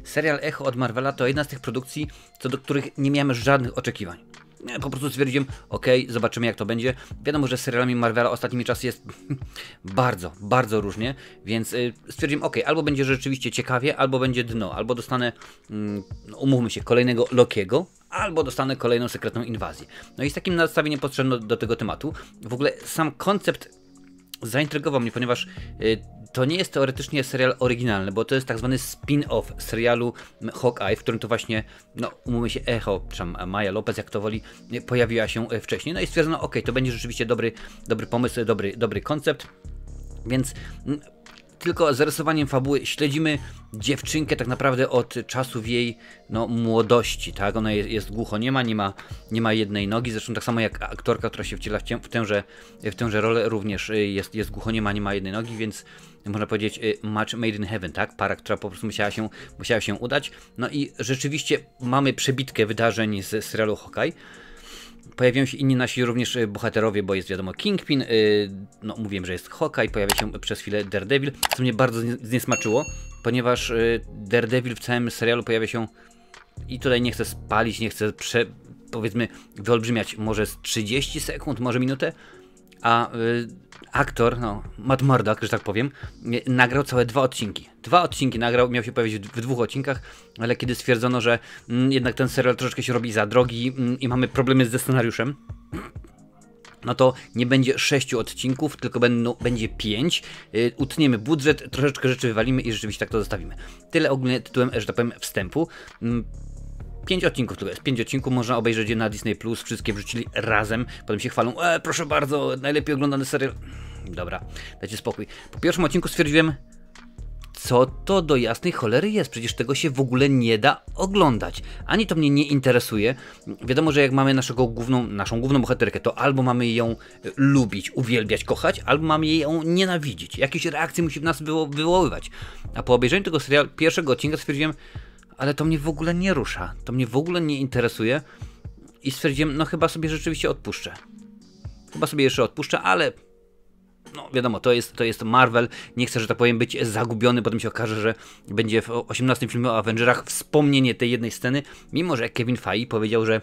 serial Echo od Marvela to jedna z tych produkcji, co do których nie miałem żadnych oczekiwań. Po prostu stwierdziłem, okej, zobaczymy jak to będzie. Wiadomo, że z serialami Marvela ostatnimi czasy jest bardzo, bardzo różnie, więc stwierdziłem, okej, albo będzie rzeczywiście ciekawie, albo będzie dno, albo dostanę, umówmy się, kolejnego Lokiego, albo dostanę kolejną sekretną inwazję. No i z takim nastawieniem podszedłem do tego tematu. W ogóle sam koncept zaintrygował mnie, ponieważ to nie jest teoretycznie serial oryginalny, bo to jest tak zwany spin-off serialu Hawkeye, w którym to właśnie, no umówmy się, Echo, czy Maya Lopez, jak to woli, pojawiła się wcześniej. No i stwierdzono, okej, to będzie rzeczywiście dobry pomysł, dobry koncept, więc tylko zarysowaniem fabuły śledzimy dziewczynkę tak naprawdę od czasów jej młodości, tak? Ona jest głuchoniema, nie ma jednej nogi, zresztą tak samo jak aktorka, która się wciela w tęże rolę, również jest głuchoniema, nie ma jednej nogi, więc można powiedzieć match made in heaven, tak? Para, która po prostu musiała się udać. No i rzeczywiście mamy przebitkę wydarzeń z serialu Hawkeye. Pojawiają się inni nasi również bohaterowie, bo jest wiadomo Kingpin, no mówiłem, że jest Hawkeye, pojawia się przez chwilę Daredevil, co mnie bardzo zniesmaczyło, ponieważ Daredevil w całym serialu pojawia się, i tutaj nie chcę spalić, nie chcę powiedzmy wyolbrzymiać, może z 30 sekund, może minutę, a aktor, Matt Murdock, że tak powiem, nagrał całe 2 odcinki. 2 odcinki nagrał, miał się pojawić w 2 odcinkach, ale kiedy stwierdzono, że jednak ten serial troszeczkę się robi za drogi i mamy problemy ze scenariuszem, no to nie będzie 6 odcinków, tylko będzie 5. Utniemy budżet, troszeczkę rzeczy wywalimy i rzeczywiście tak to zostawimy. Tyle ogólnie tytułem, że tak powiem, wstępu. 5 odcinków to jest. 5 odcinków można obejrzeć je na Disney+, wszystkie wrzucili razem, potem się chwalą, proszę bardzo, najlepiej oglądany serial. Dobra, dajcie spokój. Po pierwszym odcinku stwierdziłem, co to do jasnej cholery jest, przecież tego się w ogóle nie da oglądać. Ani to mnie nie interesuje. Wiadomo, że jak mamy naszą główną bohaterkę, to albo mamy ją lubić, uwielbiać, kochać, albo mamy ją nienawidzić. Jakieś reakcje musi w nas wywoływać. A po obejrzeniu tego serialu, pierwszego odcinka stwierdziłem, ale to mnie w ogóle nie rusza, to mnie w ogóle nie interesuje i stwierdziłem, no chyba sobie rzeczywiście odpuszczę. Chyba sobie jeszcze odpuszczę, ale no wiadomo, to jest Marvel, nie chcę, że tak powiem, być zagubiony, potem się okaże, że będzie w 18 filmie o Avengerach wspomnienie tej jednej sceny, mimo że Kevin Feige powiedział, że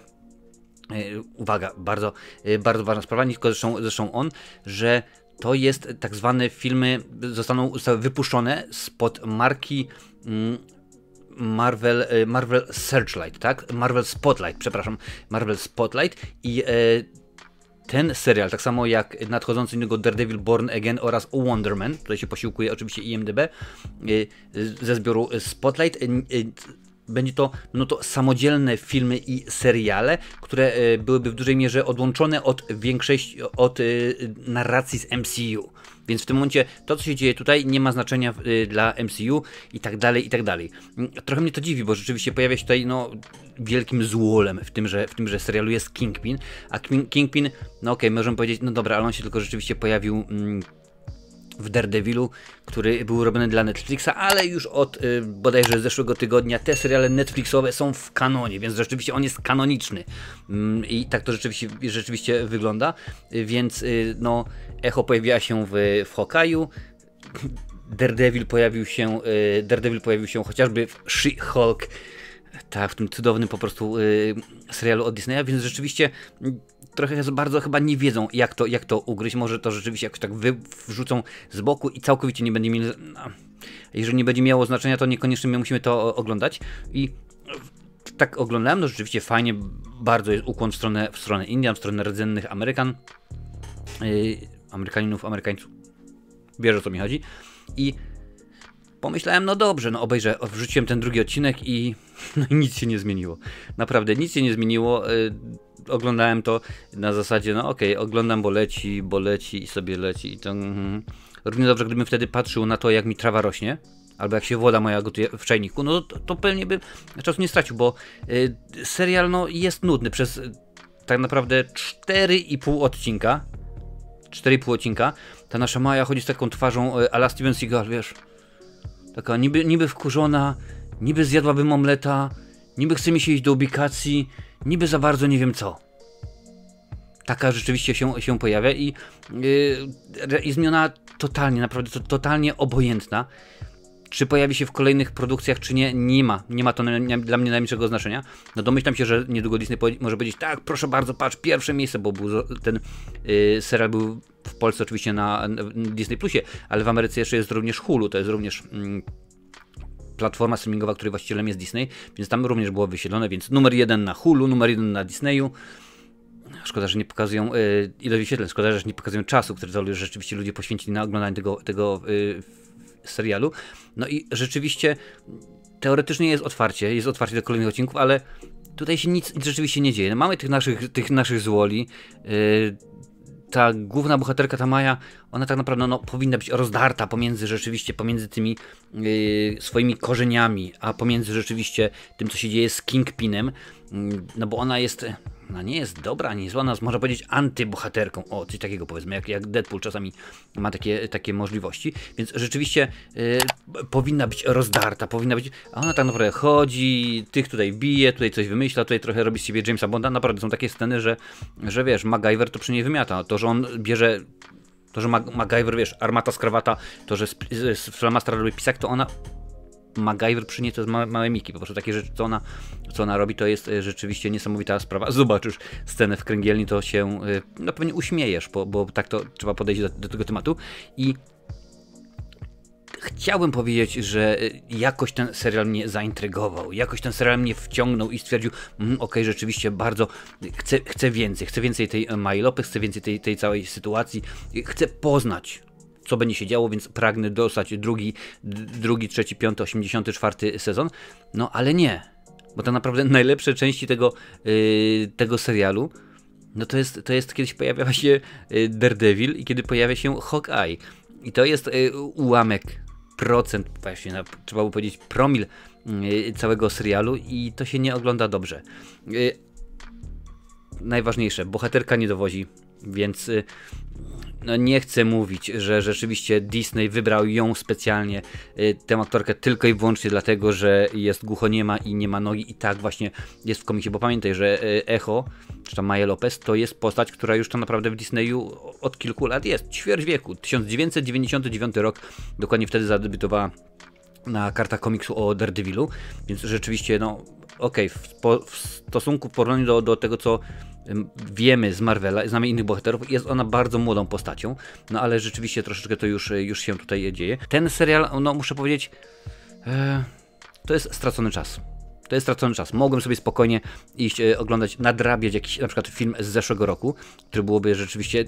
uwaga, bardzo ważna sprawa, nie tylko zresztą on, że to jest tak zwane filmy, zostały wypuszczone spod marki Marvel Searchlight, tak? Marvel Spotlight i ten serial, tak samo jak nadchodzący innego Daredevil Born Again oraz Wonder Man, tutaj się posiłkuje oczywiście IMDb, ze zbioru Spotlight, będzie to samodzielne filmy i seriale, które byłyby w dużej mierze odłączone od narracji z MCU. Więc w tym momencie to, co się dzieje tutaj, nie ma znaczenia dla MCU i tak dalej, i tak dalej. Trochę mnie to dziwi, bo rzeczywiście pojawia się tutaj wielkim złolem w tymże serialu jest Kingpin, a Kingpin, możemy powiedzieć, no dobra, ale on się tylko rzeczywiście pojawił w Daredevilu, który był robiony dla Netflixa, ale już od bodajże zeszłego tygodnia te seriale Netflixowe są w kanonie, więc rzeczywiście on jest kanoniczny i tak to rzeczywiście wygląda, więc Echo pojawiła się w Hawkeye'u, Daredevil pojawił się chociażby w She-Hulk, tak, w tym cudownym po prostu serialu od Disneya, więc rzeczywiście trochę bardzo chyba nie wiedzą, jak to ugryźć. Może to rzeczywiście jakoś tak wrzucą z boku i całkowicie nie będzie mieli. Jeżeli nie będzie miało znaczenia, to niekoniecznie my musimy to oglądać. I tak oglądałem, no rzeczywiście fajnie, bardzo jest ukłon w stronę Indian, w stronę rdzennych Amerykańców. Wiesz, o co mi chodzi. I pomyślałem, no dobrze, obejrzę, wrzuciłem ten drugi odcinek i nic się nie zmieniło. Naprawdę nic się nie zmieniło. Oglądałem to na zasadzie, oglądam, bo leci i sobie leci. I to równie dobrze, gdybym wtedy patrzył na to, jak mi trawa rośnie, albo jak się woda moja gotuje w czajniku, no to pewnie bym czasu nie stracił, bo serial jest nudny przez tak naprawdę 4,5 odcinka. 4,5 odcinka. Ta nasza Maja chodzi z taką twarzą a la Steven Seagal, wiesz. Taka niby wkurzona, niby zjadłabym omleta, niby chce mi się iść do ubikacji, niby za bardzo nie wiem co. Taka rzeczywiście się pojawia i zmiana totalnie, naprawdę totalnie obojętna. Czy pojawi się w kolejnych produkcjach, czy nie? Nie ma to dla mnie najmniejszego znaczenia. No domyślam się, że niedługo Disney może powiedzieć, tak, proszę bardzo, patrz, pierwsze miejsce, bo ten serial był w Polsce oczywiście na Disney Plusie, ale w Ameryce jeszcze jest również Hulu, to jest również platforma streamingowa, której właścicielem jest Disney, więc tam również było wysiedlone, więc numer 1 na Hulu, numer 1 na Disneyu. Szkoda, że nie pokazują ilość wyświetleń, szkoda, że nie pokazują czasu, który to rzeczywiście ludzie poświęcili na oglądanie tego serialu. No i rzeczywiście teoretycznie jest otwarcie do kolejnych odcinków, ale tutaj się nic rzeczywiście nie dzieje. No, mamy tych naszych złoli. Ta główna bohaterka, ta Maja, ona tak naprawdę no, powinna być rozdarta pomiędzy tymi swoimi korzeniami, a pomiędzy rzeczywiście tym, co się dzieje z Kingpinem, no bo ona nie jest dobra, nie jest zła, ona można powiedzieć antybohaterką, o coś takiego powiedzmy, jak Deadpool czasami ma takie możliwości, więc rzeczywiście powinna być rozdarta, a ona tak naprawdę chodzi, tych tutaj bije, tutaj coś wymyśla, tutaj trochę robi z siebie Jamesa Bonda, naprawdę są takie sceny, że wiesz, MacGyver to przy niej wymiata, to, że on bierze, to, że MacGyver, wiesz, armata z krawata, to, że z flamastra robi pisak, to ona MacGyver przy niej to jest małe miki, po prostu takie rzeczy, co ona robi, to jest rzeczywiście niesamowita sprawa. Zobaczysz scenę w kręgielni, to się no pewnie uśmiejesz, bo tak to trzeba podejść do tego tematu. I chciałbym powiedzieć, że jakoś ten serial mnie zaintrygował, jakoś ten serial mnie wciągnął i stwierdził, okej, rzeczywiście bardzo chcę więcej tej Mai Lopez, chcę więcej tej całej sytuacji, chcę poznać, co będzie się działo, więc pragnę dostać drugi, trzeci, piąty, 84 sezon. No ale nie, bo tak naprawdę najlepsze części tego serialu, no to jest kiedyś pojawia się Daredevil i kiedy pojawia się Hawkeye. I to jest ułamek, procent, właśnie trzeba by powiedzieć promil całego serialu i to się nie ogląda dobrze. Najważniejsze, bohaterka nie dowodzi, więc no nie chcę mówić, że rzeczywiście Disney wybrał ją specjalnie, tę aktorkę tylko i wyłącznie dlatego, że jest głuchoniema i nie ma nogi i tak właśnie jest w komiksie, bo pamiętaj, że Echo, czy tam Maja Lopez, to jest postać, która już to naprawdę w Disneyu od kilku lat jest, ćwierć wieku, 1999 rok, dokładnie wtedy zadebiutowała na kartach komiksu o Daredevilu, więc rzeczywiście no okej, w stosunku w porównaniu do tego, co wiemy z Marvela, znamy innych bohaterów, jest ona bardzo młodą postacią, no ale rzeczywiście troszeczkę to już się tutaj dzieje. Ten serial, no muszę powiedzieć, to jest stracony czas. To jest stracony czas. Mogłem sobie spokojnie iść oglądać, nadrabiać jakiś na przykład film z zeszłego roku, który byłoby rzeczywiście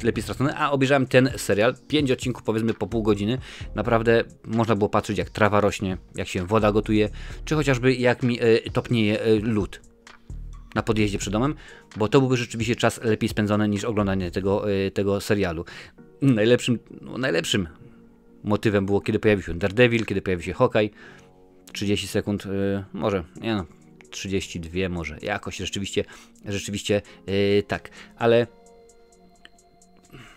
lepiej stracony, a obejrzałem ten serial, 5 odcinków powiedzmy po pół godziny. Naprawdę można było patrzeć, jak trawa rośnie, jak się woda gotuje, czy chociażby jak mi topnieje lód na podjeździe przed domem, bo to byłby rzeczywiście czas lepiej spędzony niż oglądanie tego serialu. Najlepszym motywem było, kiedy pojawił się Daredevil, kiedy pojawił się Hawkeye. 30 sekund, może, nie no, 32 może, jakoś rzeczywiście tak, ale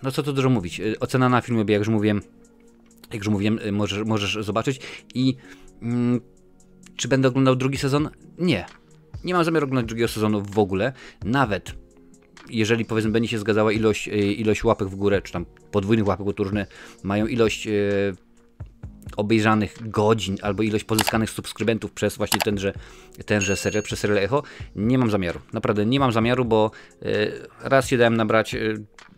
no co tu dużo mówić, ocena na filmie, jak już mówiłem, możesz zobaczyć i czy będę oglądał drugi sezon? Nie mam zamiaru oglądać drugiego sezonu w ogóle, nawet jeżeli powiedzmy będzie się zgadzała ilość łapek w górę, czy tam podwójnych łapek, bo to różne mają ilość obejrzanych godzin, albo ilość pozyskanych subskrybentów przez właśnie tenże serial, przez serial Echo, nie mam zamiaru. Naprawdę nie mam zamiaru, bo raz się dałem nabrać,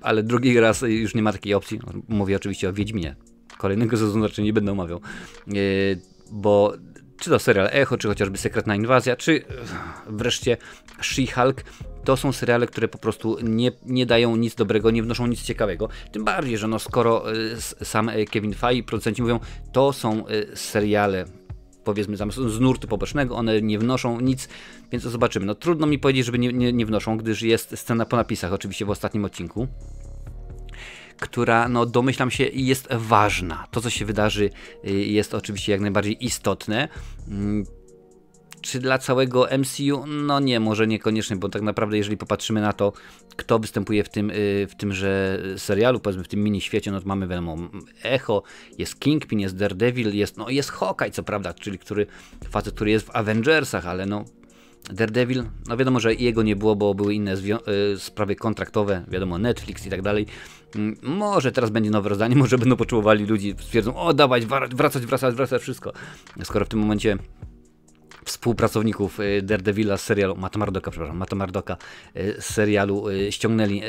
ale drugi raz już nie ma takiej opcji. Mówię oczywiście o Wiedźminie. Kolejnego sezonu raczej nie będę omawiał, bo czy to serial Echo, czy chociażby Sekretna Inwazja, czy wreszcie She-Hulk, to są seriale, które po prostu nie dają nic dobrego, nie wnoszą nic ciekawego. Tym bardziej, że no skoro sam Kevin Feige, producenci mówią, to są seriale, powiedzmy z nurtu pobocznego, one nie wnoszą nic, więc zobaczymy. No trudno mi powiedzieć, żeby nie wnoszą, gdyż jest scena po napisach oczywiście w ostatnim odcinku, która, no domyślam się, jest ważna. To, co się wydarzy, jest oczywiście jak najbardziej istotne. Czy dla całego MCU? No nie, może niekoniecznie, bo tak naprawdę jeżeli popatrzymy na to, kto występuje w tymże serialu, powiedzmy w tym mini świecie, no to mamy wiadomo Echo, jest Kingpin, jest Daredevil, jest Hawkeye, co prawda, czyli facet, który jest w Avengersach, ale no Daredevil, no wiadomo, że jego nie było, bo były inne sprawy kontraktowe, wiadomo, Netflix i tak dalej. Może teraz będzie nowe rozdanie, może będą potrzebowali ludzi, stwierdzą, o dawać, wracać, wszystko. Skoro w tym momencie współpracowników Daredevila z serialu, Matta Murdocka z serialu ściągnęli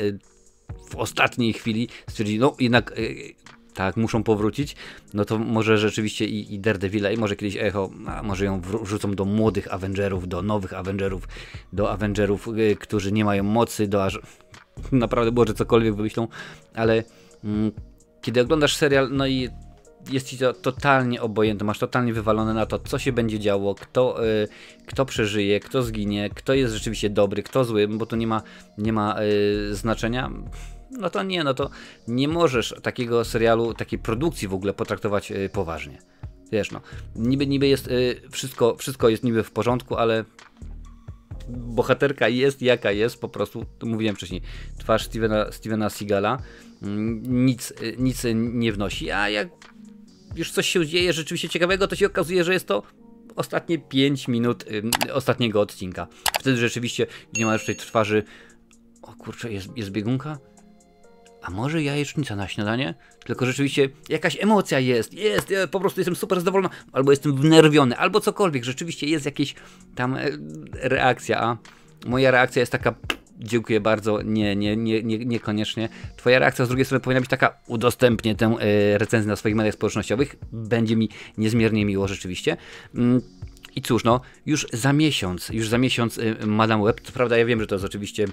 w ostatniej chwili, stwierdzili, no jednak tak, muszą powrócić, no to może rzeczywiście i Daredevila, i może kiedyś Echo, a może ją wrzucą do młodych Avengerów, do nowych Avengerów, do Avengerów, którzy nie mają mocy, naprawdę może cokolwiek wymyślą, ale kiedy oglądasz serial, no i jest ci to totalnie obojętne, masz totalnie wywalone na to, co się będzie działo, kto przeżyje, kto zginie, kto jest rzeczywiście dobry, kto zły, bo to nie ma znaczenia. No to nie możesz takiego serialu, takiej produkcji w ogóle potraktować poważnie. Wiesz, no, niby jest wszystko jest niby w porządku, ale bohaterka jest jaka jest, po prostu, to mówiłem wcześniej, twarz Stevena Seagala nic nie wnosi, a jak już coś się dzieje rzeczywiście ciekawego, to się okazuje, że jest to ostatnie 5 minut ostatniego odcinka. Wtedy rzeczywiście nie ma już tej twarzy, o kurczę, jest biegunka? A może jajecznica na śniadanie? Tylko rzeczywiście jakaś emocja jest, ja po prostu jestem super zadowolony, albo jestem wnerwiony, albo cokolwiek, rzeczywiście jest jakieś tam reakcja, a moja reakcja jest taka, dziękuję bardzo, niekoniecznie. Twoja reakcja z drugiej strony powinna być taka, udostępnię tę recenzję na swoich mediach społecznościowych, będzie mi niezmiernie miło rzeczywiście. I cóż, no, już za miesiąc Madame Web, to prawda, ja wiem, że to jest oczywiście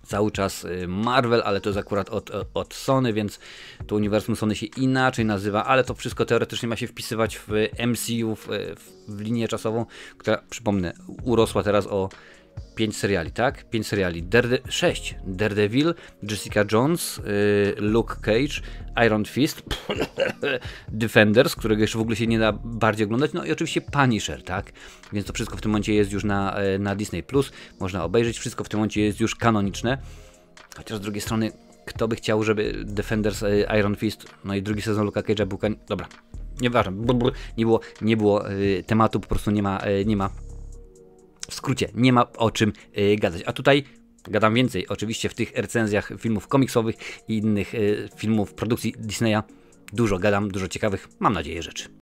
cały czas Marvel, ale to jest akurat od Sony, więc to uniwersum Sony się inaczej nazywa, ale to wszystko teoretycznie ma się wpisywać w MCU, w linię czasową, która, przypomnę, urosła teraz o 5 seriali, tak? 5 seriali. 6. Daredevil, Jessica Jones, Luke Cage, Iron Fist, Defenders, którego jeszcze w ogóle się nie da bardziej oglądać, no i oczywiście Punisher, tak? Więc to wszystko w tym momencie jest już na Disney+, można obejrzeć, wszystko w tym momencie jest już kanoniczne, chociaż z drugiej strony, kto by chciał, żeby Defenders, Iron Fist, no i drugi sezon Luke'a Cage'a był dobra, nieważne, nie było tematu, po prostu nie ma w skrócie, nie ma o czym gadać. A tutaj gadam więcej. Oczywiście w tych recenzjach filmów komiksowych i innych filmów produkcji Disneya dużo gadam, dużo ciekawych, mam nadzieję, rzeczy.